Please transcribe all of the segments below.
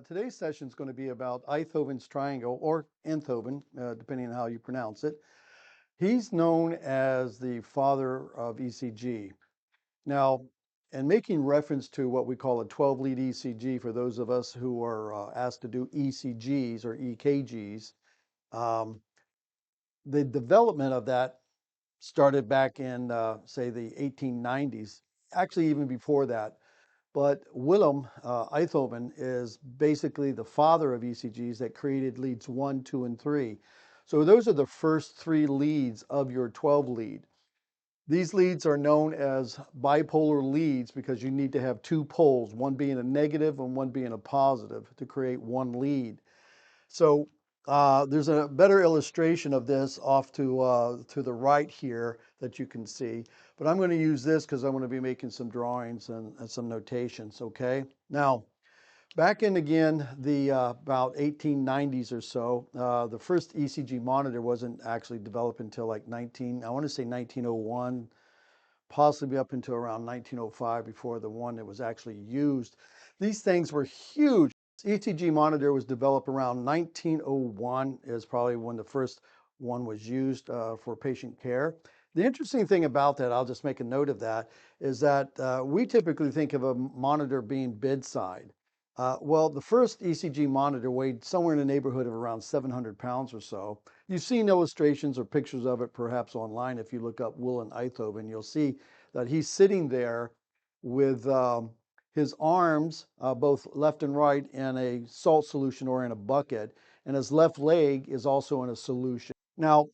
Today's session is going to be about Einthoven's triangle, or Einthoven, depending on how you pronounce it. He's known as the father of ECG. Now, in making reference to what we call a 12-lead ECG, for those of us who are asked to do ECGs or EKGs, um, the development of that started back in, say, the 1890s, actually even before that. But Willem Einthoven is basically the father of ECGs that created leads 1, 2, and 3. So those are the first three leads of your 12 lead. These leads are known as bipolar leads because you need to have two poles, one being a negative and one being a positive to create one lead. So there's a better illustration of this off to the right here that you can see. But I'm going to use this because I'm going to be making some drawings and some notations, okay? Now, back in again the about 1890s or so, the first ECG monitor wasn't actually developed until like I want to say 1901, possibly up until around 1905 before the one that was actually used. These things were huge. ECG monitor was developed around 1901 is probably when the first one was used for patient care. The interesting thing about that, I'll just make a note of that, is that we typically think of a monitor being bedside. Well, the first ECG monitor weighed somewhere in the neighborhood of around 700 pounds or so. You've seen illustrations or pictures of it perhaps online. If you look up Willem Einthoven, you'll see that he's sitting there with his arms, both left and right, in a salt solution or in a bucket, and his left leg is also in a solution. Now,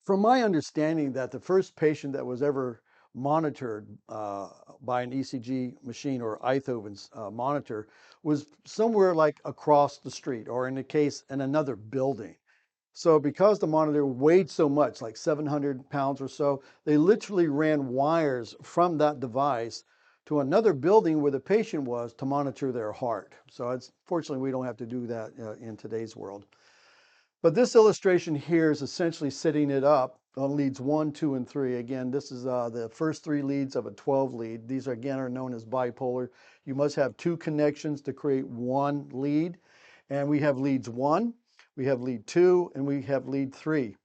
from my understanding, that the first patient that was ever monitored by an ECG machine or Einthoven's monitor was somewhere like across the street, or in the case in another building. So because the monitor weighed so much, like 700 pounds or so, they literally ran wires from that device to another building where the patient was to monitor their heart. So fortunately, we don't have to do that in today's world. But this illustration here is essentially setting it up on leads 1, 2, and 3. Again, this is the first three leads of a 12 lead. These again are known as bipolar. You must have two connections to create one lead. And we have leads 1, we have lead 2, and we have lead 3.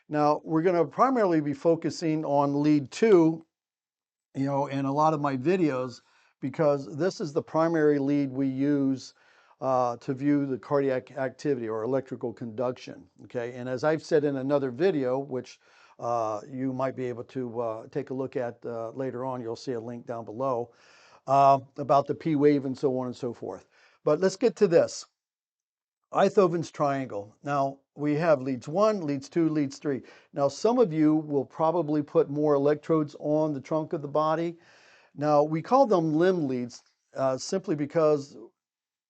Now, we're going to primarily be focusing on lead 2, in a lot of my videos, because this is the primary lead we use to view the cardiac activity or electrical conduction, okay? And as I've said in another video, which you might be able to take a look at later on, you'll see a link down below, about the P wave and so on and so forth. But let's get to this. Einthoven's triangle. Now, we have leads 1, leads 2, leads 3. Now, some of you will probably put more electrodes on the trunk of the body. Now, we call them limb leads simply because,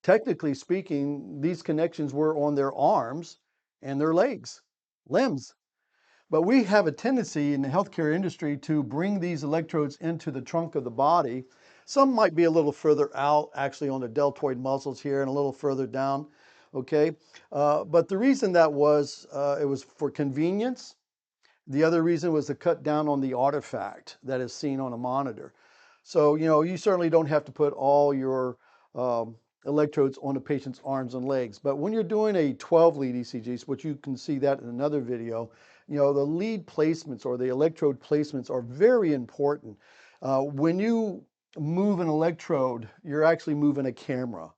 technically speaking, these connections were on their arms and their legs, limbs. But we have a tendency in the healthcare industry to bring these electrodes into the trunk of the body. Some might be a little further out, actually on the deltoid muscles here, and a little further down, okay? But the reason that was, it was for convenience. The other reason was to cut down on the artifact that is seen on a monitor. So, you certainly don't have to put all your electrodes on the patient's arms and legs. But when you're doing a 12-lead ECG, which you can see that in another video, the lead placements or the electrode placements are very important. When you move an electrode, you're actually moving a camera,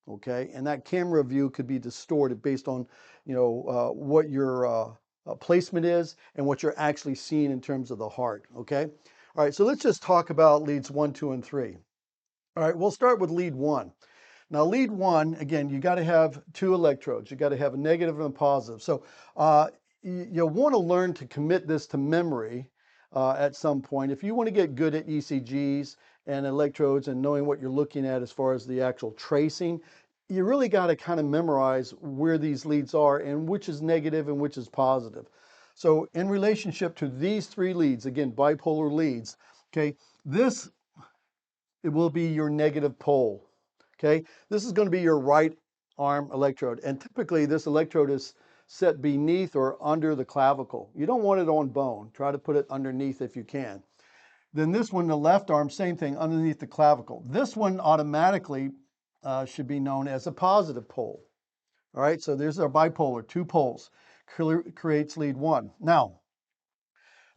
okay? And that camera view could be distorted based on, what your placement is and what you're actually seeing in terms of the heart, okay? All right, so let's just talk about leads 1, 2, and 3. All right, we'll start with lead 1. Now, lead 1, again, you got to have two electrodes. You got to have a negative and a positive. So you'll want to learn to commit this to memory at some point. If you want to get good at ECGs and electrodes and knowing what you're looking at as far as the actual tracing, you really got to kind of memorize where these leads are and which is negative and which is positive. So in relationship to these three leads, again, bipolar leads, okay, it will be your negative pole. Okay, this is going to be your right arm electrode, and typically this electrode is set beneath or under the clavicle. You don't want it on bone. Try to put it underneath if you can. Then this one, the left arm, same thing, underneath the clavicle. This one automatically should be known as a positive pole. All right, so there's our bipolar, two poles, creates lead 1. Now,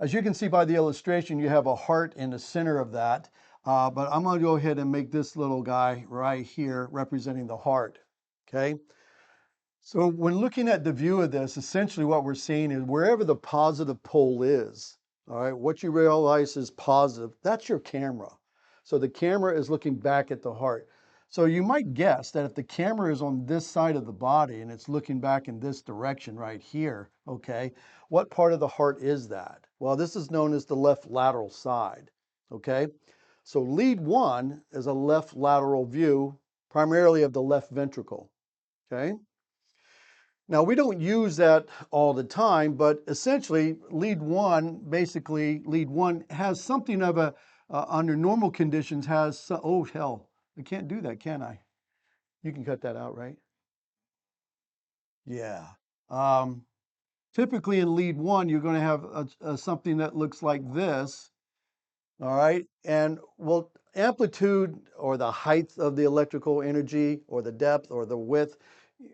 as you can see by the illustration, you have a heart in the center of that, but I'm going to go ahead and make this little guy right here representing the heart, okay? So when looking at the view of this, essentially what we're seeing is wherever the positive pole is, all right, what you realize is positive, that's your camera. So the camera is looking back at the heart. So you might guess that if the camera is on this side of the body and it's looking back in this direction right here, okay, what part of the heart is that? Well, this is known as the left lateral side, okay? So lead 1 is a left lateral view, primarily of the left ventricle, okay? Now, we don't use that all the time, but essentially basically lead 1 has something of a, under normal conditions oh hell, I can't do that, can I? You can cut that out, right? Yeah. Um, Typically in lead 1, you're going to have something that looks like this, all right? And well, amplitude or the height of the electrical energy or the depth or the width,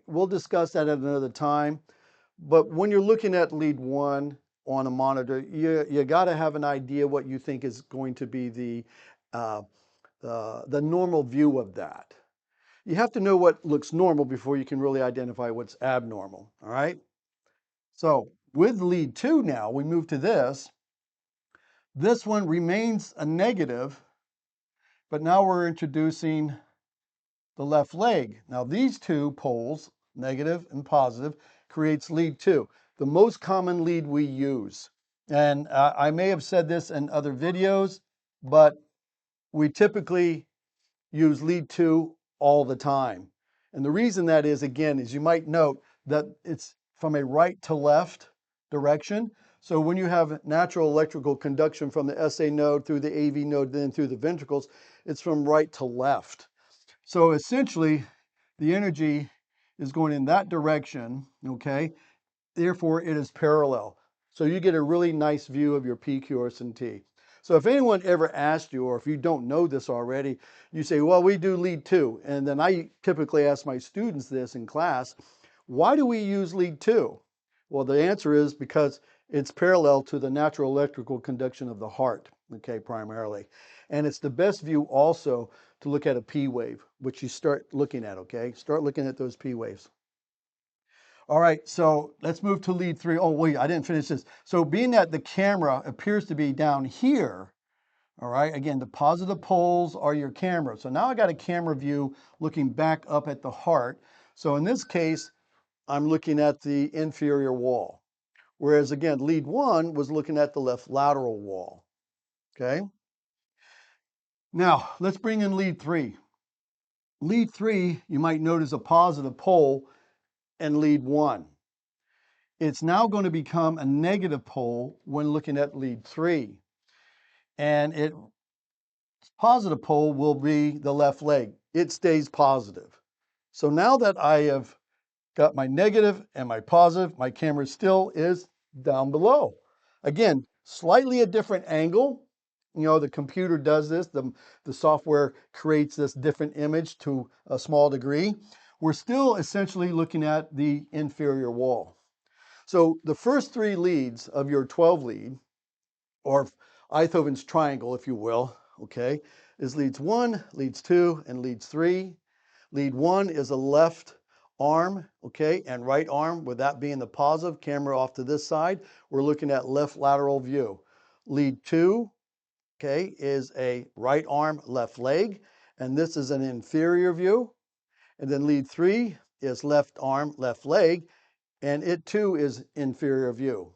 we'll discuss that at another time. But when you're looking at lead 1 on a monitor, you got to have an idea what you think is going to be uh, the normal view of that. You have to know what looks normal before you can really identify what's abnormal, all right? So with lead 2 now, we move to this. This one remains a negative, but now we're introducing the left leg. Now these two poles, negative and positive, creates lead 2, the most common lead we use. And I may have said this in other videos, but we typically use lead 2 all the time. And the reason that is, again, is you might note that it's from a right to left direction. So when you have natural electrical conduction from the SA node through the AV node, then through the ventricles, it's from right to left. So essentially, the energy is going in that direction, okay? Therefore, it is parallel. So you get a really nice view of your PQ and T. So if anyone ever asked you, or if you don't know this already, you say, well, we do lead 2. And then I typically ask my students this in class, why do we use lead 2? Well, the answer is because it's parallel to the natural electrical conduction of the heart, okay, primarily. And it's the best view also to look at a P wave, which you start looking at, okay? Start looking at those P waves. All right, so let's move to lead 3. Oh, wait, I didn't finish this. So being that the camera appears to be down here, all right, again, the positive poles are your camera. So now I got a camera view looking back up at the heart. So in this case, I'm looking at the inferior wall. Whereas again, lead 1 was looking at the left lateral wall, okay? Now, let's bring in lead 3. Lead 3, you might notice a positive pole and lead 1. It's now going to become a negative pole when looking at lead 3. And its positive pole will be the left leg. It stays positive. So now that I have got my negative and my positive, my camera still is down below. Again, slightly a different angle. You know, the computer does this. The software creates this different image to a small degree. We're still essentially looking at the inferior wall. So the first 3 leads of your 12 lead, or Einthoven's triangle, if you will, okay, is leads 1, leads 2, and leads 3. Lead 1 is a left arm, okay, and right arm, with that being the positive, camera off to this side. We're looking at left lateral view. Lead 2, okay, is a right arm, left leg, and this is an inferior view. And then lead 3 is left arm, left leg, and it too is inferior view.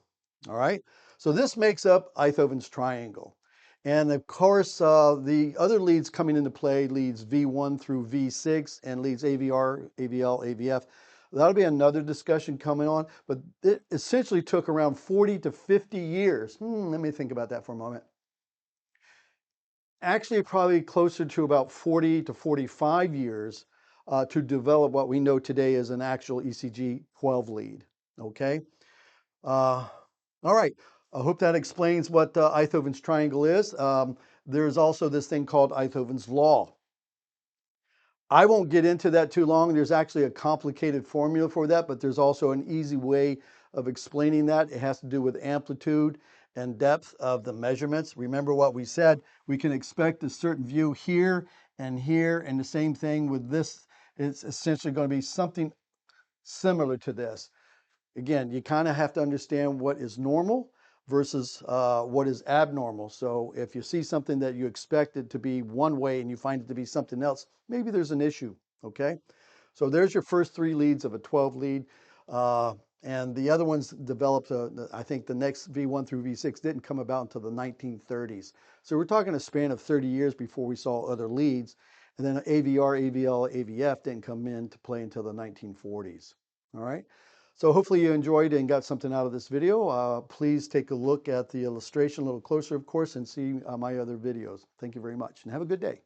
All right, so this makes up Einthoven's triangle. And of course, the other leads coming into play, leads V1 through V6 and leads AVR, AVL, AVF. That'll be another discussion coming on, but it essentially took around 40 to 50 years. Let me think about that for a moment. Actually, probably closer to about 40 to 45 years to develop what we know today as an actual ECG 12 lead, okay? All right, I hope that explains what Einthoven's triangle is. There's also this thing called Einthoven's law. I won't get into that too long. There's actually a complicated formula for that, but there's also an easy way of explaining that. It has to do with amplitude and depth of the measurements. Remember what we said, we can expect a certain view here, and the same thing with this. It's essentially going to be something similar to this. Again, you kind of have to understand what is normal versus what is abnormal. So if you see something that you expected to be one way and you find it to be something else, maybe there's an issue, okay? So there's your first 3 leads of a 12 lead. And the other ones developed, I think the next V1 through V6 didn't come about until the 1930s. So we're talking a span of 30 years before we saw other leads. And then AVR, AVL, AVF didn't come into play until the 1940s. All right. So hopefully you enjoyed and got something out of this video. Please take a look at the illustration a little closer, of course, and see my other videos. Thank you very much and have a good day.